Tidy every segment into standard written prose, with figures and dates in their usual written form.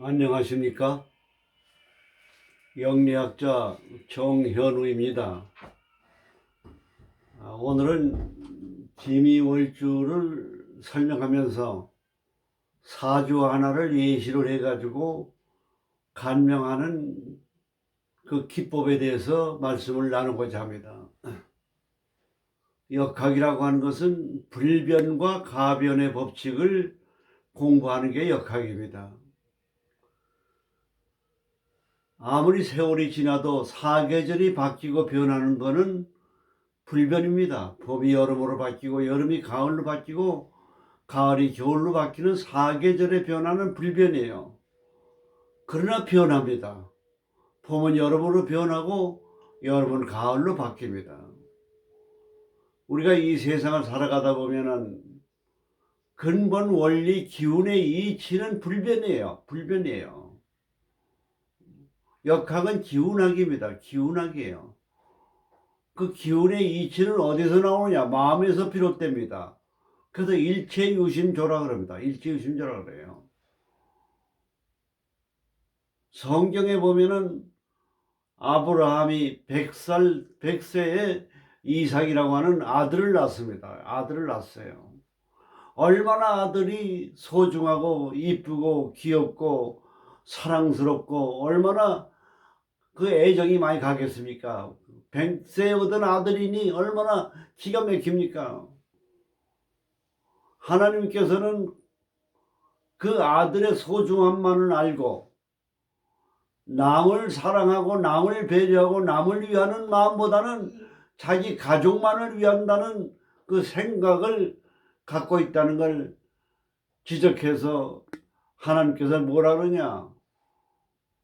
안녕하십니까? 영리학자 정현우입니다. 오늘은 디미월주를 설명하면서 사주 하나를 예시로 해가지고 간명하는 그 기법에 대해서 말씀을 나누고자 합니다. 역학이라고 하는 것은 불변과 가변의 법칙을 공부하는 게 역학입니다. 아무리 세월이 지나도 사계절이 바뀌고 변하는 것은 불변입니다. 봄이 여름으로 바뀌고 여름이 가을로 바뀌고 가을이 겨울로 바뀌는 사계절의 변화는 불변이에요. 그러나 변합니다. 봄은 여름으로 변하고 여름은 가을로 바뀝니다. 우리가 이 세상을 살아가다 보면은 근본 원리 기운의 이치는 불변이에요. 불변이에요. 역학은 기운학입니다. 기운학이에요. 그 기운의 이치는 어디서 나오느냐? 마음에서 비롯됩니다. 그래서 일체유심조라 그럽니다. 일체유심조라 그래요. 성경에 보면은 아브라함이 100세에 이삭이라고 하는 아들을 낳습니다. 아들을 낳았어요. 얼마나 아들이 소중하고 이쁘고 귀엽고 사랑스럽고 얼마나 그 애정이 많이 가겠습니까? 100세 얻은 아들이니 얼마나 기가 막힙니까? 하나님께서는 그 아들의 소중함만을 알고 남을 사랑하고 남을 배려하고 남을 위하는 마음보다는 자기 가족만을 위한다는 그 생각을 갖고 있다는 걸 지적해서 하나님께서 뭐라 그러냐?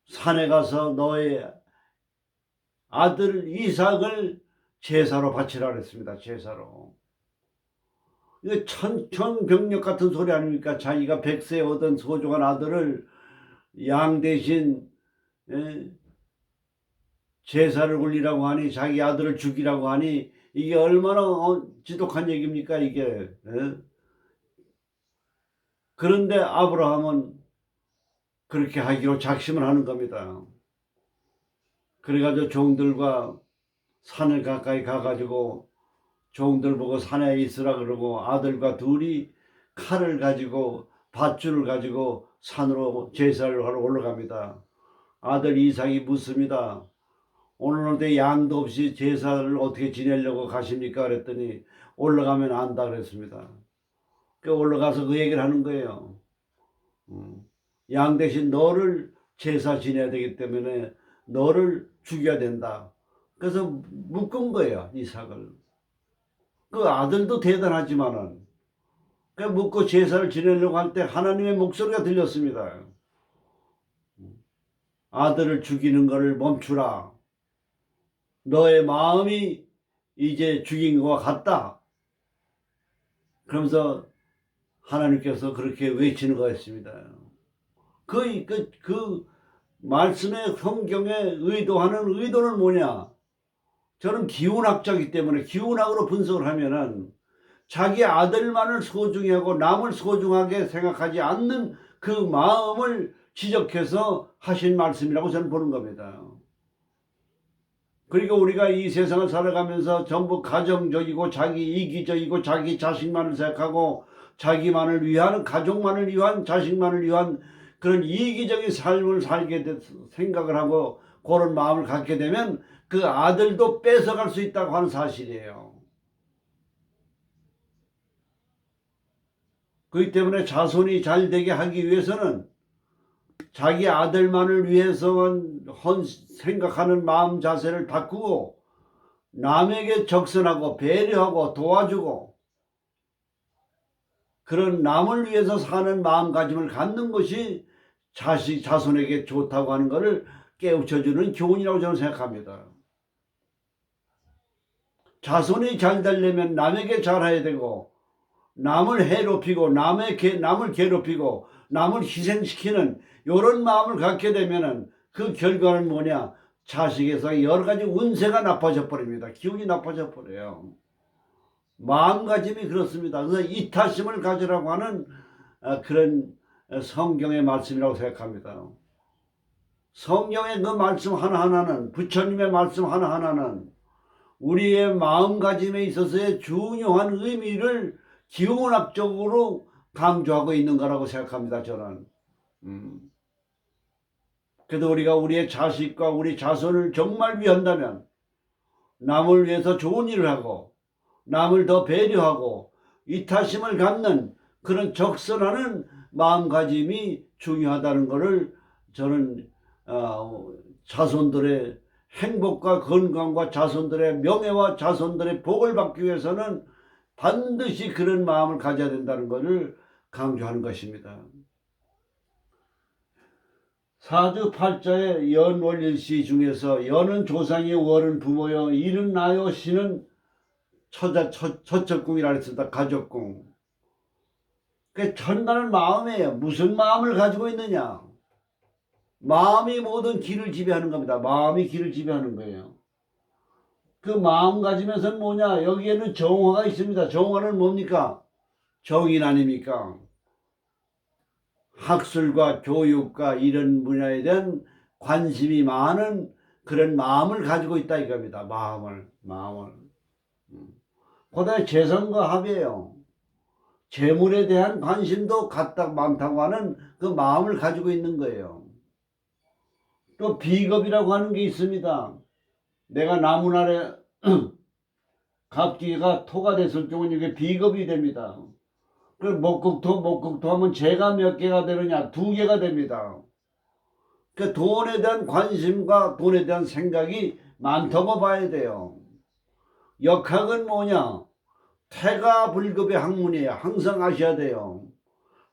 산에 가서 너의 아들 이삭을 제사로 바치라 그랬습니다. 제사로. 이거 천천병력 같은 소리 아닙니까? 자기가 100세 얻은 소중한 아들을 양 대신 제사를 올리라고 하니, 자기 아들을 죽이라고 하니, 이게 얼마나 지독한 얘기입니까 이게. 그런데 아브라함은 그렇게 하기로 작심을 하는 겁니다. 그래가지고 종들과 산을 가까이 가가지고 종들 보고 산에 있으라 그러고 아들과 둘이 칼을 가지고 밧줄을 가지고 산으로 제사를 하러 올라갑니다. 아들 이삭이 묻습니다. 오늘은 양도 없이 제사를 어떻게 지내려고 가십니까? 그랬더니 올라가면 안다 그랬습니다. 그 올라가서 그 얘기를 하는 거예요. 양 대신 너를 제사 지내야 되기 때문에 너를 죽여야 된다. 그래서 묶은 거예요, 이삭을. 그 아들도 대단하지만은 그 묶고 제사를 지내려고 할 때 하나님의 목소리가 들렸습니다. 아들을 죽이는 것을 멈추라. 너의 마음이 이제 죽인 것과 같다. 그러면서 하나님께서 그렇게 외치는 거였습니다. 그 말씀의 성경에 의도하는 의도는 뭐냐? 저는 기운학자이기 때문에 기운학으로 분석을 하면은 자기 아들만을 소중히 하고 남을 소중하게 생각하지 않는 그 마음을 지적해서 하신 말씀이라고 저는 보는 겁니다. 그리고 우리가 이 세상을 살아가면서 전부 가정적이고 자기 이기적이고 자기 자식만을 생각하고 자기만을 위한, 가족만을 위한, 자식만을 위한 그런 이기적인 삶을 살게 생각을 하고 그런 마음을 갖게 되면 그 아들도 뺏어갈 수 있다고 하는 사실이에요. 그렇기 때문에 자손이 잘 되게 하기 위해서는 자기 아들만을 위해서만 생각하는 마음 자세를 바꾸고 남에게 적선하고 배려하고 도와주고 그런 남을 위해서 사는 마음가짐을 갖는 것이 자손에게 좋다고 하는 것을 깨우쳐주는 교훈이라고 저는 생각합니다. 자손이 잘 되려면 남에게 잘해야 되고 남을 해롭히고 남을 괴롭히고 남을 희생시키는 이런 마음을 갖게 되면은 그 결과는 뭐냐? 자식에서 여러 가지 운세가 나빠져 버립니다. 기운이 나빠져 버려요. 마음가짐이 그렇습니다. 그래서 이타심을 가지라고 하는 그런 성경의 말씀이라고 생각합니다. 성경의 그 말씀 하나하나는, 부처님의 말씀 하나하나는 우리의 마음가짐에 있어서의 중요한 의미를 기원학적으로 강조하고 있는 거라고 생각합니다, 저는. 그래도 우리가 우리의 자식과 우리 자손을 정말 위한다면 남을 위해서 좋은 일을 하고 남을 더 배려하고 이타심을 갖는 그런 적선하는 마음가짐이 중요하다는 것을 저는 자손들의 행복과 건강과 자손들의 명예와 자손들의 복을 받기 위해서는 반드시 그런 마음을 가져야 된다는 것을 강조하는 것입니다. 사주팔자의 연월일시 중에서 연은 조상이, 월은 부모여, 일은 나요, 시는 처척궁이라 했습니다. 가족궁. 그 천간은 마음이에요. 무슨 마음을 가지고 있느냐. 마음이 모든 길을 지배하는 겁니다. 마음이 길을 지배하는 거예요. 그 마음가짐에서는 뭐냐, 여기에는 정화가 있습니다. 정화는 뭡니까? 정인 아닙니까? 학술과 교육과 이런 분야에 대한 관심이 많은 그런 마음을 가지고 있다 이겁니다. 마음을. 그다음에 재성과 합이에요. 재물에 대한 관심도 많다고 하는 그 마음을 가지고 있는 거예요. 또 비겁이라고 하는 게 있습니다. 내가 나무 아래 갑기가 토가 됐을 경우는 이게 비겁이 됩니다. 그 목국토 하면 재가 몇 개가 되느냐? 2개가 됩니다. 그 돈에 대한 관심과 돈에 대한 생각이 많다고 봐야 돼요. 역학은 뭐냐? 태가불급의 학문이에요. 항상 아셔야 돼요.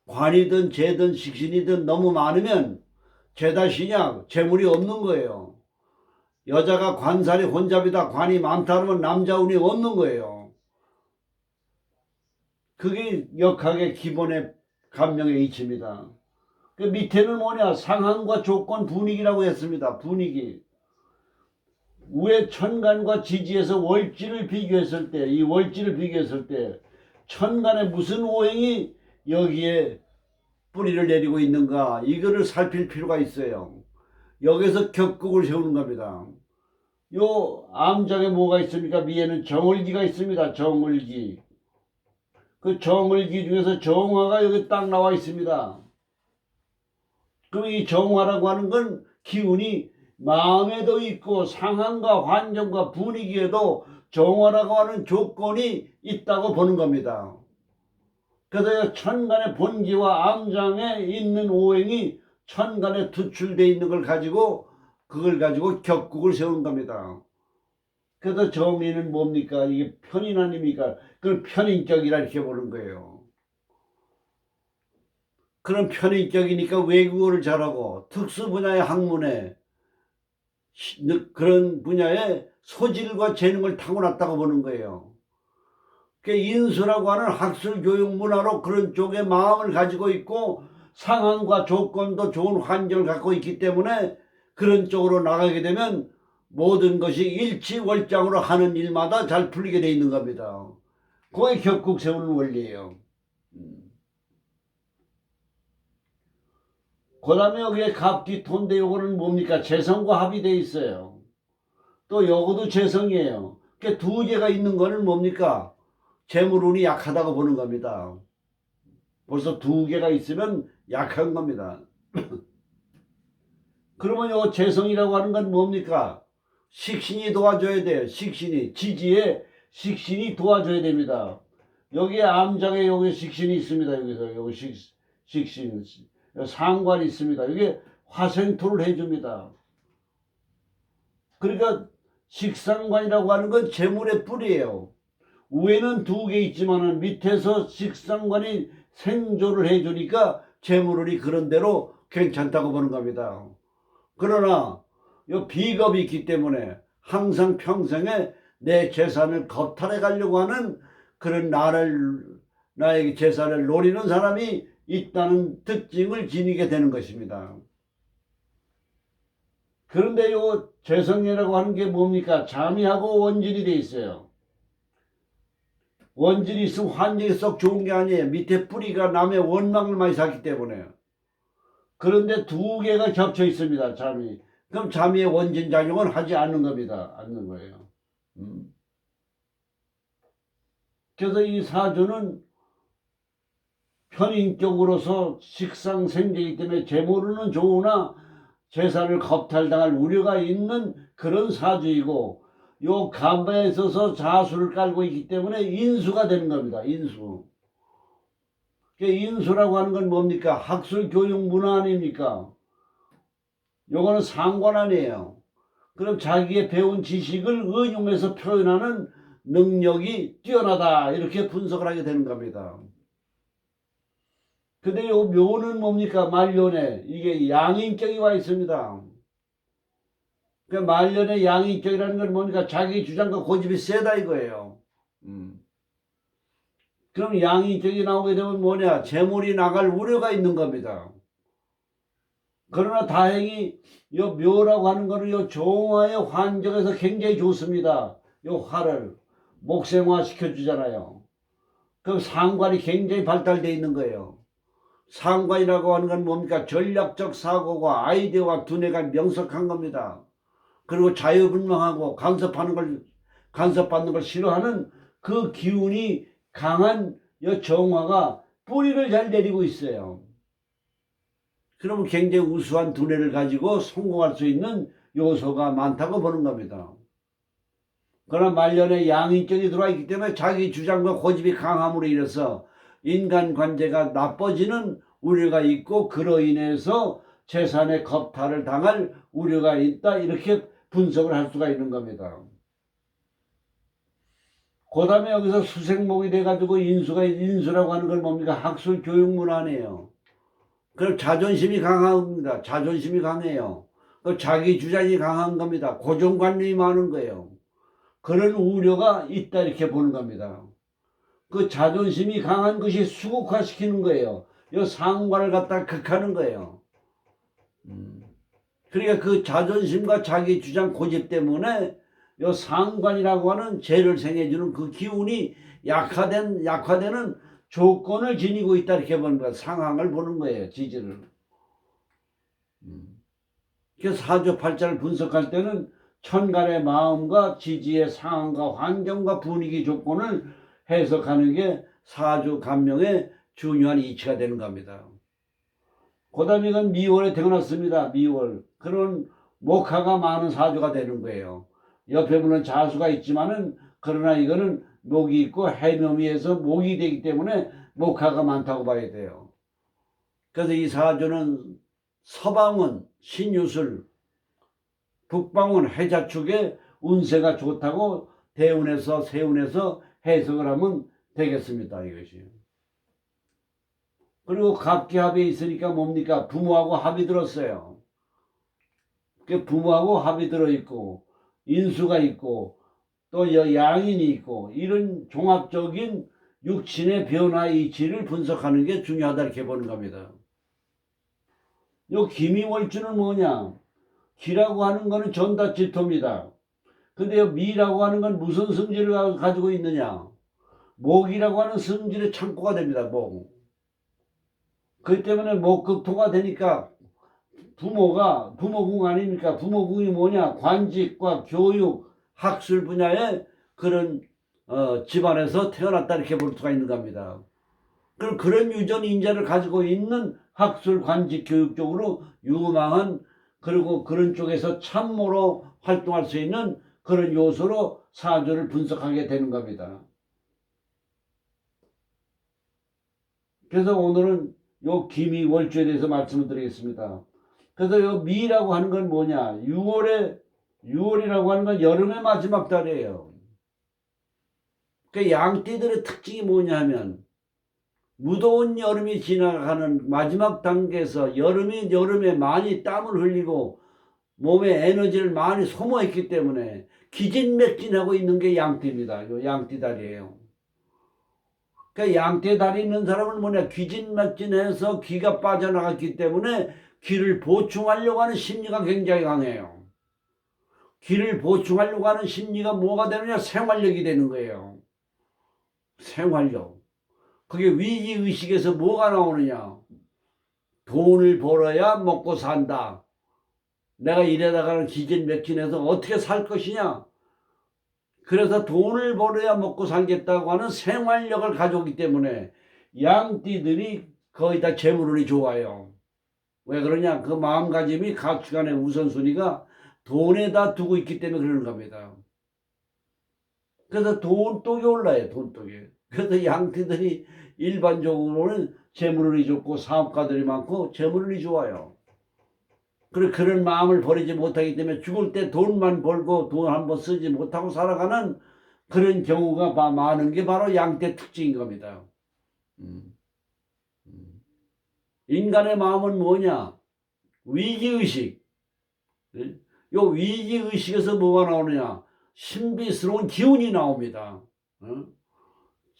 관이든 재든 식신이든 너무 많으면 재다 신약, 재물이 없는 거예요. 여자가 관살이 혼잡이다, 관이 많다 하면 남자 운이 없는 거예요. 그게 역학의 기본의 감명의 이치입니다. 그 밑에는 뭐냐? 상황과 조건, 분위기라고 했습니다. 분위기. 위에 천간과 지지에서 월지를 비교했을 때, 이 월지를 비교했을 때 천간에 무슨 오행이 여기에 뿌리를 내리고 있는가, 이거를 살필 필요가 있어요. 여기서 격국을 세우는 겁니다. 요 암장에 뭐가 있습니까? 위에는 정월기가 있습니다. 정월기. 그 정월기 중에서 정화가 여기 딱 나와 있습니다. 그럼 이 정화라고 하는 건 기운이 마음에도 있고 상황과 환경과 분위기에도 정화라고 하는 조건이 있다고 보는 겁니다. 그래서 천간의 본기와 암장에 있는 오행이 천간에 투출되어 있는 걸 가지고 그걸 가지고 격국을 세우는 겁니다. 그래서 정의는 뭡니까? 이게 편인 아닙니까? 그걸 편인격이라 이렇게 보는 거예요. 그런 편인격이니까 외국어를 잘하고 특수 분야의 학문에 그런 분야의 소질과 재능을 타고났다고 보는 거예요. 인수라고 하는 학술 교육 문화로 그런 쪽의 마음을 가지고 있고 상황과 조건도 좋은 환경을 갖고 있기 때문에 그런 쪽으로 나가게 되면 모든 것이 일치월장으로 하는 일마다 잘 풀리게 돼 있는 겁니다. 그게 격국 세우는 원리예요. 그 다음에 여기에 갑기토인데 요거는 뭡니까? 재성과 합이 돼 있어요. 또 요거도 재성이에요. 그 2개가 있는 거는 뭡니까? 재물운이 약하다고 보는 겁니다. 벌써 2개가 있으면 약한 겁니다. 그러면 요 재성이라고 하는 건 뭡니까? 식신이 도와줘야 돼요. 식신이, 지지에 식신이 도와줘야 됩니다. 여기에 암장에 여기 식신이 있습니다. 여기서 여기 식신, 상관이 있습니다. 이게 화생토를 해줍니다. 그러니까 식상관이라고 하는 건 재물의 뿌리예요. 위에는 2개 있지만은 밑에서 식상관이 생조를 해주니까 재물운이 그런 대로 괜찮다고 보는 겁니다. 그러나 이 비겁이 있기 때문에 항상 평생에 내 재산을 거탈해 가려고 하는 그런 나의 재산을 노리는 사람이 있다는 특징을 지니게 되는 것입니다. 그런데 요 재성이라고 하는 게 뭡니까? 자미하고 원진이 돼 있어요. 원진이 있으면 환경이 썩 좋은 게 아니에요. 밑에 뿌리가 남의 원망을 많이 샀기 때문에. 그런데 두 개가 겹쳐 있습니다. 잠이. 그럼 잠의 원진 작용은 하지 않는 겁니다. 않는 거예요. 그래서 이 사주는 편인격으로서 식상생재이기 때문에 재물은 좋으나 재산을 겁탈당할 우려가 있는 그런 사주이고, 요 간방에 있어서 자수를 깔고 있기 때문에 인수가 되는 겁니다. 인수. 인수라고 하는 건 뭡니까? 학술 교육 문화 아닙니까? 요거는 상관 아니에요. 그럼 자기의 배운 지식을 응용해서 표현하는 능력이 뛰어나다, 이렇게 분석을 하게 되는 겁니다. 근데 요 묘는 뭡니까? 말년에 이게 양인격이 와 있습니다. 그 말년에 양인격이라는 건 뭡니까? 자기 주장과 고집이 세다 이거예요. 그럼 양인격이 나오게 되면 뭐냐? 재물이 나갈 우려가 있는 겁니다. 그러나 다행히 요 묘라고 하는 거는 요 정화의 환경에서 굉장히 좋습니다. 요 화를 목생화 시켜주잖아요. 그럼 상관이 굉장히 발달되어 있는 거예요. 상관이라고 하는 건 뭡니까? 전략적 사고가 아이디어와 두뇌가 명석한 겁니다. 그리고 자유분방하고 간섭받는 걸 싫어하는 그 기운이 강한 이 정화가 뿌리를 잘 내리고 있어요. 그러면 굉장히 우수한 두뇌를 가지고 성공할 수 있는 요소가 많다고 보는 겁니다. 그러나 말년에 양인격이 들어와 있기 때문에 자기 주장과 고집이 강함으로 인해서 인간관계가 나빠지는 우려가 있고, 그로 인해서 재산의 겁탈을 당할 우려가 있다, 이렇게 분석을 할 수가 있는 겁니다. 그 다음에 여기서 수생목이 돼가지고 인수라고 하는 건 뭡니까? 학술 교육 문화네요. 그럼 자존심이 강합니다. 자존심이 강해요. 자기 주장이 강한 겁니다. 고정관념이 많은 거예요. 그런 우려가 있다, 이렇게 보는 겁니다. 그 자존심이 강한 것이 수국화시키는 거예요. 이 상관을 갖다 극하는 거예요. 그러니까 그 자존심과 자기 주장 고집 때문에 이 상관이라고 하는 죄를 생해주는 그 기운이 약화되는 조건을 지니고 있다, 이렇게 보는 거예요. 상황을 보는 거예요. 지지를. 그래서 사주팔자를 분석할 때는 천간의 마음과 지지의 상황과 환경과 분위기 조건을 해석하는 게 사주 감명의 중요한 이치가 되는 겁니다. 그 다음에 이건 미월에 태어났습니다. 미월. 그런 목화가 많은 사주가 되는 거예요. 옆에 물론 자수가 있지만은, 그러나 이거는 목이 있고 해묘미에서 목이 되기 때문에 목화가 많다고 봐야 돼요. 그래서 이 사주는 서방은 신유술, 북방은 해자축의 운세가 좋다고 대운에서 세운에서 해석을 하면 되겠습니다. 이것이. 그리고 갑기합이 있으니까 뭡니까? 부모하고 합이 들었어요. 부모하고 합이 들어있고, 인수가 있고, 또 양인이 있고, 이런 종합적인 육친의 변화 이치를 분석하는 게 중요하다, 이렇게 보는 겁니다. 요 기미월주는 뭐냐? 기라고 하는 거는 전다질토입니다. 근데 미라고 하는 건 무슨 성질을 가지고 있느냐? 목이라고 하는 성질의 창고가 됩니다. 목. 그렇기 때문에 목극토가 되니까 부모궁 아닙니까? 부모궁이 뭐냐? 관직과 교육, 학술 분야의 그런 집안에서 태어났다, 이렇게 볼 수가 있는 겁니다. 그런 유전 인자를 가지고 있는 학술, 관직, 교육 쪽으로 유망한, 그리고 그런 쪽에서 참모로 활동할 수 있는 그런 요소로 사주를 분석하게 되는 겁니다. 그래서 오늘은 요 기미월주에 대해서 말씀을 드리겠습니다. 그래서 요 미라고 하는 건 뭐냐? 6월이라고 하는 건 여름의 마지막 달이에요. 그 양띠들의 특징이 뭐냐 하면, 무더운 여름이 지나가는 마지막 단계에서 여름에 많이 땀을 흘리고 몸에 에너지를 많이 소모했기 때문에 기진맥진하고 있는 게 양띠입니다. 요 양띠달이에요. 그 양띠달이 있는 사람은 뭐냐? 기진맥진해서 기가 빠져나갔기 때문에 기를 보충하려고 하는 심리가 굉장히 강해요. 기를 보충하려고 하는 심리가 뭐가 되느냐? 생활력이 되는 거예요. 생활력. 그게 위기의식에서 뭐가 나오느냐? 돈을 벌어야 먹고 산다. 내가 이래다가는 기진맥진해서 어떻게 살 것이냐. 그래서 돈을 벌어야 먹고 살겠다고 하는 생활력을 가져오기 때문에 양띠들이 거의 다 재물운이 좋아요. 왜 그러냐? 그 마음가짐이 가치관의 우선순위가 돈에다 두고 있기 때문에 그러는 겁니다. 그래서 돈독이 올라요. 돈독이. 그래서 양띠들이 일반적으로는 재물운이 좋고 사업가들이 많고 재물운이 좋아요. 그런 마음을 버리지 못하기 때문에 죽을 때 돈만 벌고 돈 한번 쓰지 못하고 살아가는 그런 경우가 많은 게 바로 양띠의 특징인 겁니다. 인간의 마음은 뭐냐? 위기의식. 요 위기의식에서 뭐가 나오느냐? 신비스러운 기운이 나옵니다.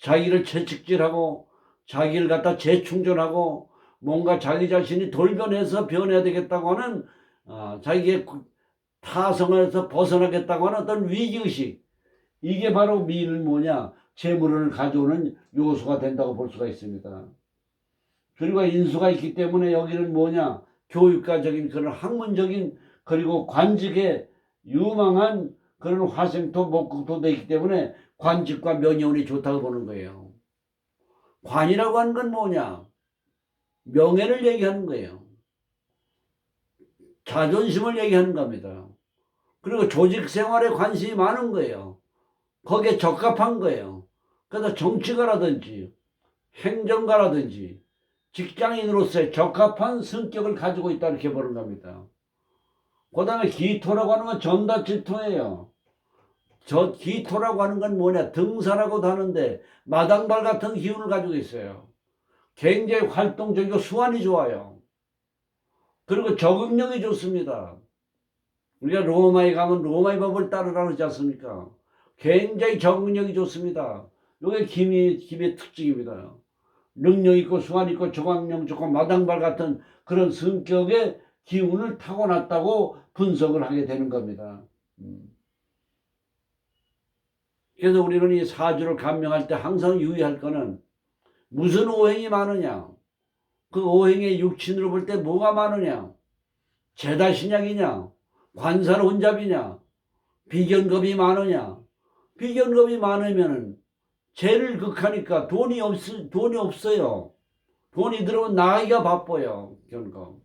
자기를 채찍질하고 자기를 갖다 재충전하고 뭔가 자기 자신이 돌변해서 변해야 되겠다고 하는 자기의 타성에서 벗어나겠다고 하는 어떤 위기의식. 이게 바로 미는 뭐냐? 재물을 가져오는 요소가 된다고 볼 수가 있습니다. 그리고 인수가 있기 때문에 여기는 뭐냐? 교육가적인 그런 학문적인 그리고 관직에 유망한 그런 화생토 목국토 되기 때문에 관직과 명예운이 좋다고 보는 거예요. 관이라고 하는 건 뭐냐? 명예를 얘기하는 거예요. 자존심을 얘기하는 겁니다. 그리고 조직 생활에 관심이 많은 거예요. 거기에 적합한 거예요. 그래서 정치가라든지 행정가라든지 직장인으로서의 적합한 성격을 가지고 있다 이렇게 보는 겁니다. 그 다음에 기토라고 하는 건 전다질토예요. 저 기토라고 하는 건 뭐냐? 등산하고도 하는데 마당발 같은 기운을 가지고 있어요. 굉장히 활동적이고 수완이 좋아요. 그리고 적응력이 좋습니다. 우리가 로마에 가면 로마의 법을 따르라 그러지 않습니까? 굉장히 적응력이 좋습니다. 이게 김의 특징입니다. 능력 있고 수완 있고 적응력 좋고 마당발 같은 그런 성격의 기운을 타고났다고 분석을 하게 되는 겁니다. 그래서 우리는 이 사주를 감명할 때 항상 유의할 거는 무슨 오행이 많으냐, 그 오행의 육친으로 볼 때 뭐가 많으냐, 재다신약이냐, 관사혼잡이냐, 비견겁이 많으냐. 비견겁이 많으면은 재를 극하니까 돈이 없어요. 돈이 들어오면 나가기가 바빠요. 견겁.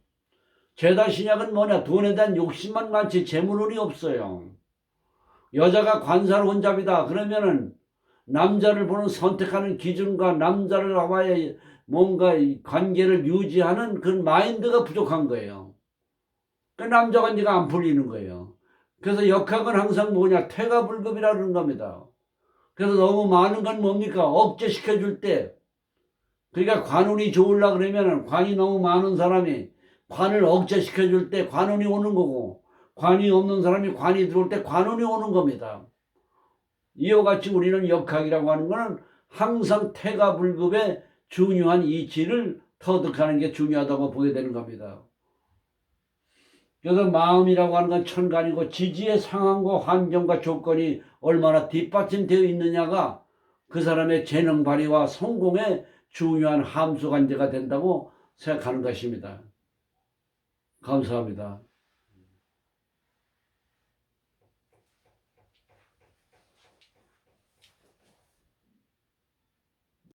재다신약은 뭐냐? 돈에 대한 욕심만 많지 재물운이 없어요. 여자가 관사혼잡이다 그러면은 남자를 보는 선택하는 기준과 남자와의 뭔가 관계를 유지하는 그런 마인드가 부족한 거예요. 그 남자 관계가 안 풀리는 거예요. 그래서 역학은 항상 뭐냐? 퇴가불급이라 그러는 겁니다. 그래서 너무 많은 건 뭡니까? 억제시켜줄 때. 그러니까 관운이 좋으려고 그러면은 관이 너무 많은 사람이 관을 억제시켜줄 때 관운이 오는 거고, 관이 없는 사람이 관이 들어올 때 관운이 오는 겁니다. 이와 같이 우리는 역학이라고 하는 것은 항상 태가불급의 중요한 이치를 터득하는 게 중요하다고 보게 되는 겁니다. 그래서 마음이라고 하는 건 천간이고 지지의 상황과 환경과 조건이 얼마나 뒷받침되어 있느냐가 그 사람의 재능 발휘와 성공의 중요한 함수 관계가 된다고 생각하는 것입니다. 감사합니다.